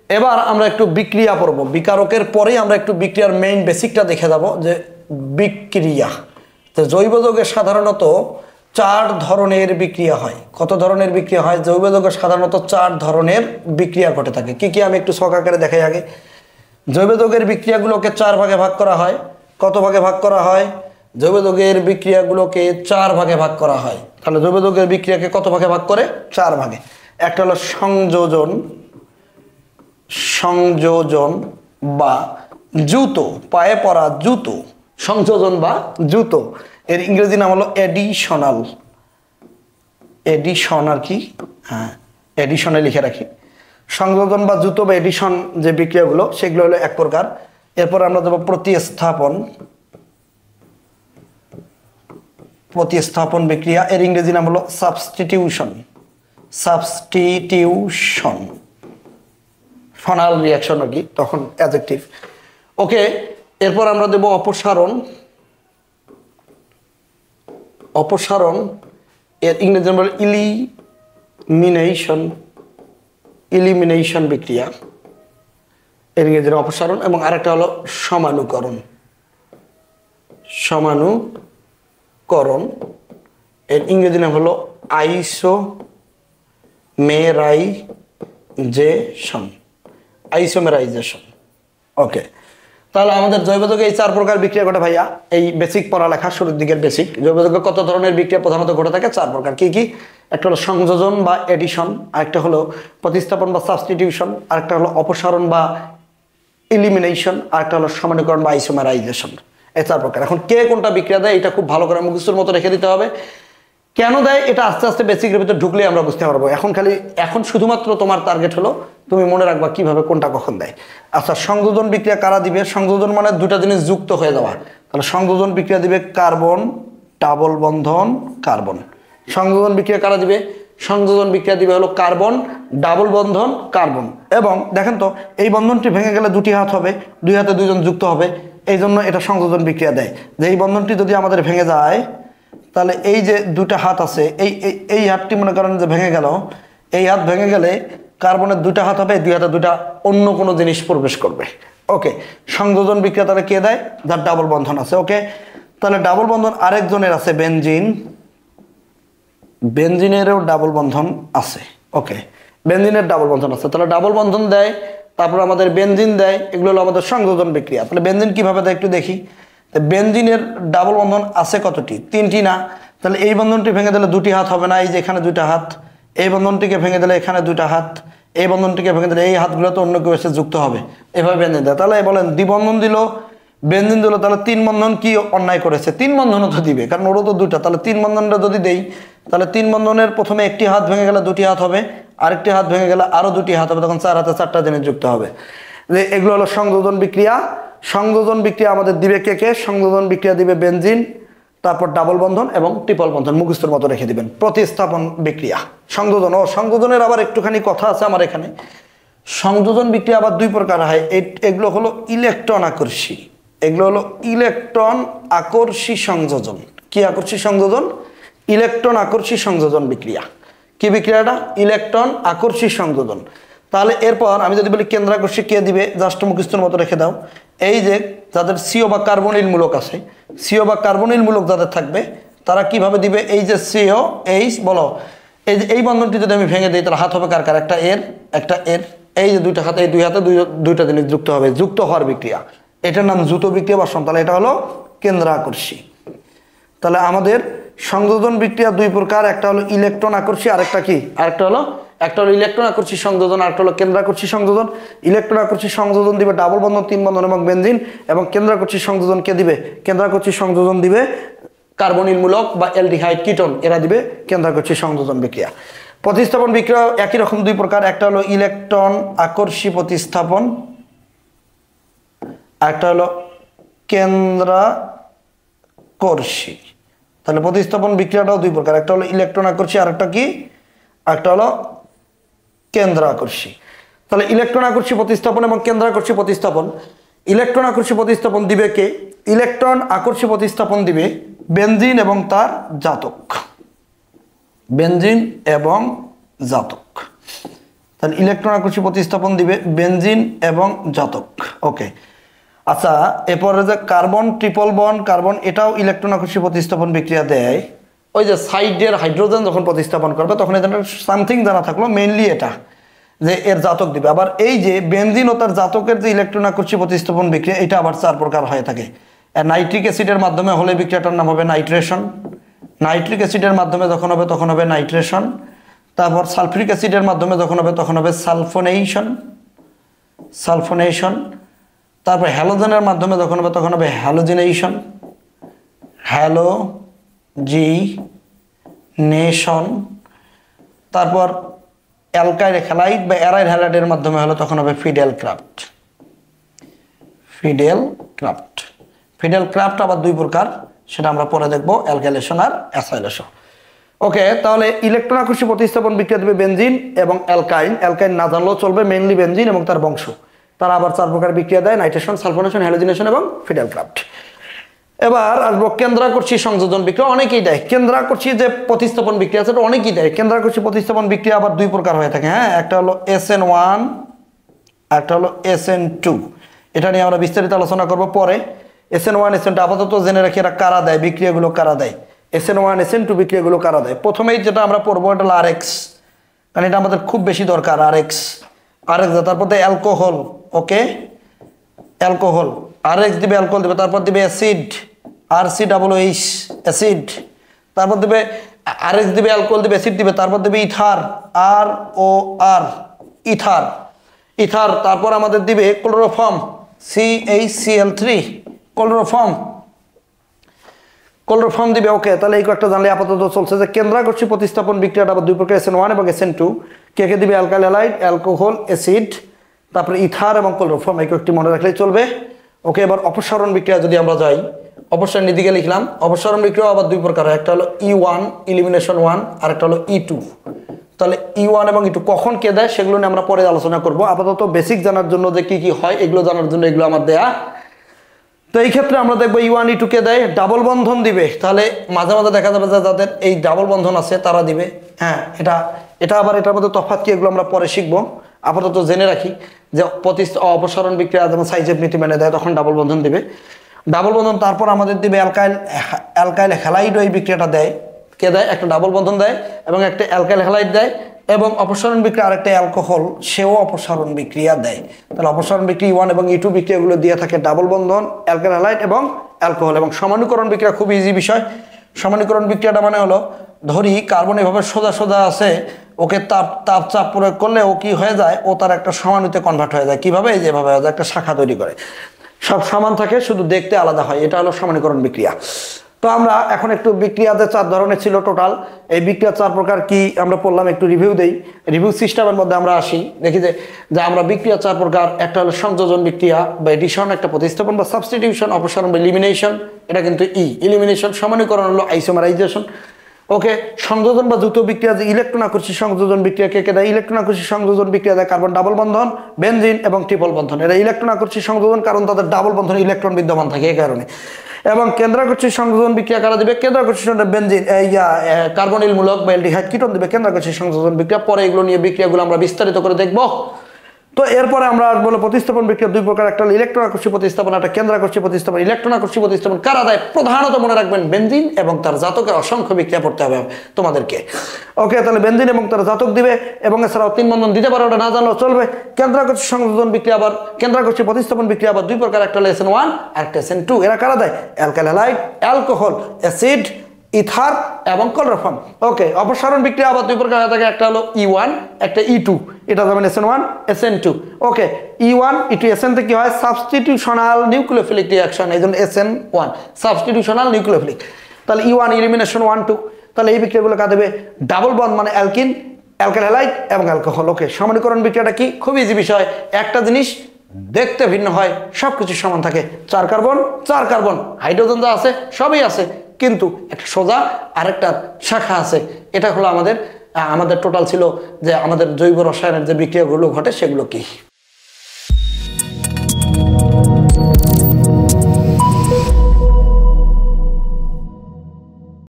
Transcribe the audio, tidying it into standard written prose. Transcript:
এবার আমরা একটু বিক্রিয়া পড়ব। বিকারকের পরেই আমরা একটু বিক্রিয়ার মেইন বেসিকটা দেখে যাব যে বিক্রিয়া। তো জৈব যৌগে সাধারণত 4 ধরনের বিক্রিয়া হয়। কত ধরনের বিক্রিয়া হয়? জৈব যৌগে সাধারণত 4 ধরনের বিক্রিয়া ঘটে থাকে। কি কি আমি একটু ছক আকারে দেখাই আগে। জৈব যৌগের বিক্রিয়াগুলোকে 4 ভাগে ভাগ করা হয়। কত ভাগে ভাগ করা হয়? জৈব যৌগের বিক্রিয়াগুলোকে 4 ভাগে ভাগ করা হয়। তাহলে জৈব যৌগের বিক্রিয়াকে কত ভাগে ভাগ করে? 4 ভাগে। একটা হলো সংযোজন, সংযোজন বা জুতো, পায়ে পরা জুতো, সংযোজন বা জুতো। এর ইংরেজি নাম হলো এডিশনাল। এডিশন আর কি, হ্যাঁ এডিশনে লিখে রাখি। সংযোজন বা জুতো বা এডিশন যে বিক্রিয়াগুলো সেগুলো হলো এক প্রকার। এরপর আমরা দেবো প্রতিস্থাপন। প্রতিস্থাপন বিক্রিয়া, এর ইংরেজি নাম হলো সাবস্টিটিউশন। সাবস্টিটিউশন, ফনাল রিয়াকশন আর কি, তখন অ্যাডজেক্টিভ। ওকে, এরপর আমরা দেব অপসারণ। অপসারণ, এর ইংরেজি নাম হলো ইলিমিনেশন। ইলিমিনেশন বিক্রিয়া, এর ইংরেজি অপসারণ। এবং আরেকটা হলো সমানুকরণ। সমানুকরণ, এর ইংরেজি নাম হলো আইসোমেরাইজেশন। আইসোমেরাইজেশন। ওকে, তাহলে আমাদের জৈব যৌগে এই 4 প্রকার বিক্রিয়া ঘটে ভাইয়া। এই বেসিক পড়ালেখা শুরুর দিকের বেসিক। জৈব যৌগে কত ধরনের বিক্রিয়া প্রধানত ঘটে থাকে? 4 প্রকার। কি কি? একটা হলো সংযোজন বা এডিশন, আরেকটা হলো প্রতিস্থাপন বা সাবস্টিটিউশন, আরেকটা হলো অপসারণ বা ইলিমিনেশন, আরেকটা হলো সমানুকরণ বা আইসোমেরাইজেশন। এই 4 প্রকার। এখন কে কোনটা বিক্রিয়া দেয় এটা খুব ভালো করে মুখস্থের মতো রেখে দিতে হবে। কেন দেয় এটা আস্তে আস্তে বেসিকের ভিতরে ঢুকলে আমরা বুঝতে পারবো। এখন শুধুমাত্র তোমার টার্গেট হলো তুমি মনে রাখবা কিভাবে কোনটা কখন দেয়। আচ্ছা, সংযোজন বিক্রিয়া কারা দিবে? সংযোজন মানে দুটা জিনিস যুক্ত হয়ে যাওয়া। তাহলে সংযোজন বিক্রিয়া দিবে কার্বন, ডাবল বন্ধন কার্বন। সংযোজন বিক্রিয়া কারা দিবে? সংযোজন বিক্রিয়া দিবে হলো কার্বন, ডাবল বন্ধন কার্বন। এবং দেখেন তো এই বন্ধনটি ভেঙে গেলে 2টি হাত হবে, 2 হাতে 2 জন যুক্ত হবে, এই জন্য এটা সংযোজন বিক্রিয়া দেয়। যে এই বন্ধনটি যদি আমাদের ভেঙে যায় তাহলে এই যে 2টা হাত আছে, এই হাতটি মনে করেন যে ভেঙে গেল, এই হাত ভেঙে গেলে কার্বনের 2টা হাত হবে, 2 হাতে 2টা অন্য কোনো জিনিস প্রবেশ করবে। ওকে, সংযোজন বিক্রিয়া তাহলে কে দেয়? যার ডাবল বন্ধন আছে। ওকে, তাহলে ডাবল বন্ধন আরেকজনের আছে বেনজিন। বেনজিনেরও ডাবল বন্ধন আছে। ওকে, বেনজিনের ডাবল বন্ধন আছে, তাহলে ডাবল বন্ধন দেয়, তারপর আমাদের বেনজিন দেয়। এগুলো হলো আমাদের সংযোজন বিক্রিয়া। তাহলে বেনজিন কিভাবে দেয় একটু দেখি। বেনজিনের ডাবল বন্ধন আছে কতটি? 3টি না? তাহলে এই বন্ধনটি ভেঙে দিলে 2টি হাত হবে না, এই যে এখানে 2টা হাত। এই বন্ধনটিকে ভেঙে দিলে এখানে 2টা হাত। এই বন্ধনটিকে ভেঙে দিলে এই হাতগুলো তো অন্য কেউ এসে যুক্ত হবে, এভাবে বেনজিন দেয়। তাহলে বলেন দ্বিবন্ধন দিল, বেনজিন দিল, তাহলে 3 বন্ধন কি অন্যায় করেছে? 3 বন্ধনও তো দিবে, কারণ ওরও তো 2টা। তাহলে 3 বন্ধনটা যদি দেই তাহলে 3 বন্ধনের প্রথমে একটি হাত ভেঙে গেলে 2টি হাত হবে, আরেকটি হাত ভেঙে গেলে আরও 2টি হাত হবে, তখন 4 হাতে 4টা জিনিস যুক্ত হবে। যে এগুলো হলো সংযোজন বিক্রিয়া। সংযোজন বিক্রিয়া আমাদের দিবে কে কে? সংযোজন বিক্রিয়া দিবে বেনজিন, তারপর ডাবল বন্ধন এবং ট্রিপল বন্ধন। মুখস্থের মতো রেখে দিবেন। প্রতিস্থাপন বিক্রিয়া, সংযোজন। ও সংযোজনের আবার একটুখানি কথা আছে আমার এখানে। সংযোজন বিক্রিয়া আবার 2 প্রকার হয়। এগুলো হলো ইলেকট্রন আকর্ষী। এগুলো হলো ইলেকট্রন আকর্ষী সংযোজন। কি আকর্ষী সংযোজন? ইলেকট্রন আকর্ষী সংযোজন বিক্রিয়া। কি বিক্রিয়াটা? ইলেকট্রন আকর্ষী সংযোজন। তাহলে এরপর আমি যদি বলি কেন্দ্রাকর্ষী কে দিবে? জাস্ট মুখস্থের মতো রেখে দাও। এই যে যাদের সিও বা কার্বনিল মূলক আছে, সিও বা কার্বনিল মূলক যাদের থাকবে তারা কিভাবে দিবে? এই যে সিও এইচ বলো, এই যে এই বন্ধনটি যদি আমি ভেঙে দিই তাহলে হাত হবে কার কার? একটা এর, একটা এর। এই যে 2টা হাত, এই 2 হাতে 2টা জিনিস যুক্ত হবে, যুক্ত হওয়ার বিক্রিয়া। এটার নাম যুত বিক্রিয়া বা তাহলে এটা হলো কেন্দ্রাকর্ষী। তাহলে আমাদের সংযোজন বিক্রিয়া 2 প্রকার। একটা হলো ইলেকট্রন আকর্ষী, আরেকটা কি? একটা হলো ইলেকট্রন আকর্ষী সংযোজন, আরেকটা হলো কেন্দ্রাকর্ষী সংযোজন। ইলেকট্রন আকর্ষী সংযোজন দিবে ডাবল বন্ধন, 3 বন্ধন এবং বেনজিন। এবং কেন্দ্রাকর্ষী সংযোজন কে দিবে? কেন্দ্রাকর্ষী সংযোজন দিবে কার্বনিল মূলক বা অ্যালডিহাইড কিটোন, এরা দিবে কেন্দ্রাকর্ষী সংযোজন বিক্রিয়া। প্রতিস্থাপন বিক্রিয়া একই রকম 2 প্রকার। একটা হলো ইলেকট্রন আকর্ষী প্রতিস্থাপন, একটা হলো কেন্দ্রাকর্ষী। তাহলে প্রতিস্থাপন বিক্রিয়াটাও 2 প্রকার। একটা হলো ইলেকট্রন আকর্ষী, আরেকটা কি? একটা হলো কেন্দ্রাকর্ষী। তাহলে ইলেকট্রন আকর্ষী প্রতিস্থাপন এবং কেন্দ্রাকর্ষী প্রতিস্থাপন। ইলেকট্রন আকর্ষী প্রতিস্থাপন দিবে কে? ইলেকট্রন আকর্ষী প্রতিস্থাপন দিবে বেনজিন এবং তার জাতক। বেনজিন এবং জাতক। তাহলে ইলেকট্রন আকর্ষী প্রতিস্থাপন দিবে বেনজিন এবং জাতক। ওকে, আচ্ছা এরপরে যে কার্বন ট্রিপল বন্ড কার্বন, এটাও ইলেকট্রন আকর্ষী প্রতিস্থাপন বিক্রিয়া দেয়। ওই যে সাইডের হাইড্রোজেন যখন প্রতিস্থাপন করবে তখন এদের সামথিং জানা থাকলো, মেইনলি এটা যে এর জাতক দিবে। আবার এই যে বেনজিন ও তার জাতকের যে ইলেকট্রন আকর্ষী প্রতিস্থাপন বিক্রিয়া, এটা আবার 4 প্রকার হয়ে থাকে। নাইট্রিক অ্যাসিডের মাধ্যমে হলে বিক্রিয়াটার নাম হবে নাইট্রেশন, নাইট্রিক অ্যাসিডের মাধ্যমে যখন হবে তখন হবে নাইট্রেশন, তারপর সালফিউরিক অ্যাসিডের মাধ্যমে যখন হবে তখন হবে সালফোনেশন, সালফোনেশন, তারপর হ্যালোজেনের মাধ্যমে যখন হবে তখন হবে হ্যালোজিনেশন, হ্যালোজিনেশন, তারপর অ্যালকাইল হ্যালাইড বা অ্যারাইল হ্যালাইডের মাধ্যমে হলো তখন হবে fiddle craft, fiddle craft. Fiddle craft আবার 2 প্রকার, সেটা আমরা পরে দেখবো, অ্যালকাইলেশন আর অ্যাসাইলেশন। ওকে, তাহলে ইলেকট্রন আকর্ষী প্রতিস্থাপন বিক্রিয়া দেবে বেনজিন এবং অ্যালকাইন। অ্যালকাইন না জানলেও চলবে, মেইনলি বেনজিন এবং তার বংশ। তারা আবার 4 প্রকার বিক্রিয়া দেয়, নাইট্রেশন, সালফোনেশন, হ্যালোজিনেশন এবং ফিডেল ক্রাফট। এবার আসবো কেন্দ্রাকর্ষী সংযোজন বিক্রিয়া। অনেকেই দেয় কেন্দ্রাকর্ষী যে প্রতিস্থাপন বিক্রিয়া আছে, অনেকেই দেয়। কেন্দ্রাকর্ষী প্রতিস্থাপন বিক্রিয়া আবার 2 প্রকার হয়ে থাকে। হ্যাঁ, একটা হলো SN1, একটা হলো SN2। এটা নিয়ে আমরা বিস্তারিত আলোচনা করব পরে। SN1 SN2 আপাতত জেনে রাখি এরা কারা দেয়, বিক্রিয়াগুলো কারা দেয়, SN1 SN2 বিক্রিয়াগুলো কারা দেয়। প্রথমেই যেটা আমরা পড়বো এটা হলো RX, কারণ এটা আমাদের খুব বেশি দরকার। RX তারপর দেয় অ্যালকোহল। ওকে, অ্যালকোহল, RX দিবে, অ্যালকোহল দিবে, তারপর দিবে অ্যাসিড, RCOOH অ্যাসিড, তারপর দিবে RX দিবে, অ্যালকোহল দিবে, অ্যাসিড দিবে, তারপর দিবে ইথার, ROR ইথার, ইথার, তারপর আমাদের দিবে ক্লোরোফর্ম, CHCl3 ক্লোরোফর্ম, ক্লোরোফর্ম দিবে। ওকে, তাহলে এই কয়েকটা জানলে আপাতত চলছে যে কেন্দ্রাকর্ষী প্রতিস্থাপন বিক্রিয়াটা আবার 2 প্রকার, SN1 এবং SN2। কে কে দিবে? অ্যালকাইল হ্যালাইড, অ্যালকোহল, অ্যাসিড, তারপরে ইথার এবং ক্লোরোফর্ম। এই কয়েকটি মনে রাখলেই চলবে। ওকে, এবার অপসারণ বিক্রিয়া যদি আমরা যাই, অপসারণ দিকে লিখলাম। অপসারণ বিক্রিয়া আবার 2 প্রকার, একটা হলো E1 ইলিমিনেশন 1 আর একটা হলো E2। তাহলে E1 এবং E2 কখন কে দেয় সেগুলো নিয়ে আমরা পরে আলোচনা করব। আপাতত বেসিক জানার জন্য যে কি কি হয় এগুলো জানার জন্য এগুলো আমার দেয়া। তো এই ক্ষেত্রে আমরা দেখবো E1 E2 কে দেয়, ডাবল বন্ধন দিবে। তাহলে মাঝে মাঝে দেখা যাবে যে যাদের এই ডাবল বন্ধন আছে তারা দিবে। হ্যাঁ, এটা আবার এটার মধ্যে তফাৎ কি এগুলো আমরা পরে শিখবো। আপাতত জেনে রাখি যে অপসারণ বিক্রিয়া যেমন সাইজের নীতি মেনে দেয় তখন ডাবল বন্ধন দিবে, ডাবল বন্ধন। তারপর আমাদের দিবে অ্যালকাইল হ্যালাইড। ওই বিক্রিয়াটা দেয়, কে দেয়? একটা ডাবল বন্ধন দেয় এবং একটা অ্যালকাইল হ্যালাইড দেয়, এবং অপসারণ বিক্রিয়া আরেকটা অ্যালকোহল, সেও অপসারণ বিক্রিয়া দেয়। তাহলে অপসারণ বিক্রিয়া E1 এবং E2 বিক্রিয়াগুলো দিয়ে থাকে ডাবল বন্ধন, অ্যালকাইল হ্যালাইড এবং অ্যালকোহল। এবং সমানুকরণ বিক্রিয়া খুব ইজি বিষয়। সমানুকরণ বিক্রিয়াটা মানে হলো, ধরি কার্বন এভাবে সোজা সোজা আছে, ওকে তাপ চাপ প্রয়োগ করলে ও কি হয়ে যায়, ও তার একটা সমানুতে কনভার্ট হয়ে যায়। কিভাবে? এই যেভাবে হয়ে যায়, একটা শাখা তৈরি করে, সব সমান থাকে, শুধু দেখতে আলাদা হয়। এটা হলো সমানুকরণ বিক্রিয়া। তো আমরা এখন একটু বিক্রিয়াতে 4 ধরনের ছিল টোটাল। এই বিক্রিয়া 4 প্রকার কি আমরা পড়লাম, একটু রিভিউ দেই। রিভিউ সিস্টেমের মধ্যে আমরা আসি, দেখি যে আমরা বিক্রিয়া 4 প্রকার। একটা হলো সংযোজন বিক্রিয়া বা এডিশন, একটা প্রতিস্থাপন বা সাবস্টিটিউশন, অপসারণ বা ইলিমিনেশন, এটা কিন্তু ইলিমিনেশন। সমানুকরণ হলো আইসোমারাইজেশন। ওকে, সংযোজন বা যৌথ বিক্রিয়া, যে ইলেকট্রন আকর্ষী সংযোজন বিক্রিয়া কে কে দেয়? ইলেকট্রন আকর্ষী সংযোজন বিক্রিয়া দেয় কার্বন ডাবল বন্ধন, বেনজিন এবং ট্রিপল বন্ধন। এরা ইলেকট্রন আকর্ষী সংযোজন, কারণ তাদের ডাবল বন্ধন ইলেকট্রন বিদ্যমান থাকে এই কারণে। এবং কেন্দ্রাকর্ষী সংযোজন বিক্রিয়া কারা দিবে? কেন্দ্রাকর্ষী বেনজিন কার্বনিল মূলক বা অ্যালডিহাইড কিটোন দিবে কেন্দ্রাকর্ষী সংযোজন বিক্রিয়া। পরে এগুলো নিয়ে বিক্রিয়াগুলো আমরা বিস্তারিত করে দেখব। তো এরপরে আমরা বলে প্রতিস্থাপন বিক্রিয়া 2 প্রকার, একটা ইলেকট্রন আকর্ষী প্রতিস্থাপন, একটা কেন্দ্রাকর্ষী প্রতিস্থাপন। ইলেকট্রন আকর্ষী প্রতিস্থাপন কারা দেয়? প্রধানত মনে রাখবেন বেনজিন এবং তার জাতকের অসংখ্য বিক্রিয়া পড়তে হবে তোমাদেরকে। ওকে, তাহলে বেনজিন এবং তার জাতক দিবে, এবং এছাড়াও 3 বন্ধন দিতে পারে, ওটা না জানলেও চলবে। কেন্দ্রাকর্ষী সংযোজন বিক্রিয়া আবার, কেন্দ্রাকর্ষী প্রতিস্থাপন বিক্রিয়া আবার 2 প্রকার, একটা হলো SN1 আর একটা SN2। এরা কারা দেয়? Alkyl halide, alcohol, acid, ether এবং ক্লোরোফর্ম। ওকে, অপসারণ বিক্রিয়া আবার 2 প্রকার হয়ে থাকে, একটা হলো E1, একটা E2। এটা যেমন SN1 SN2। ওকে, E1 E2 SN তে কি হয়? সাবস্টিটিউশনাল নিউক্লিওফিলিক রিঅ্যাকশন, এই জন্য SN1 সাবস্টিটিউশনাল নিউক্লিওফিলিক। তাহলে E1 ইলিমিনেশন 1 2। তাহলে এই বিক্রিয়াগুলো কাজ দেবে ডাবল বন্ড, মানে অ্যালকিন, অ্যালকাইল হ্যালাইড এবং অ্যালকোহল। ওকে, সমানুকরণ বিক্রিয়াটা কি? খুব ইজি বিষয়। একটা জিনিস দেখতে ভিন্ন হয়, সবকিছু সমান থাকে। 4 কার্বন 4 কার্বন, হাইড্রোজেন যা আছে সবই আছে, কিন্তু একটা সোজা আরেকটা শাখা আছে। এটা হলো আমাদের টোটাল ছিল যে আমাদের জৈব রসায়নের যে বিক্রিয়াগুলো ঘটে সেগুলো কি।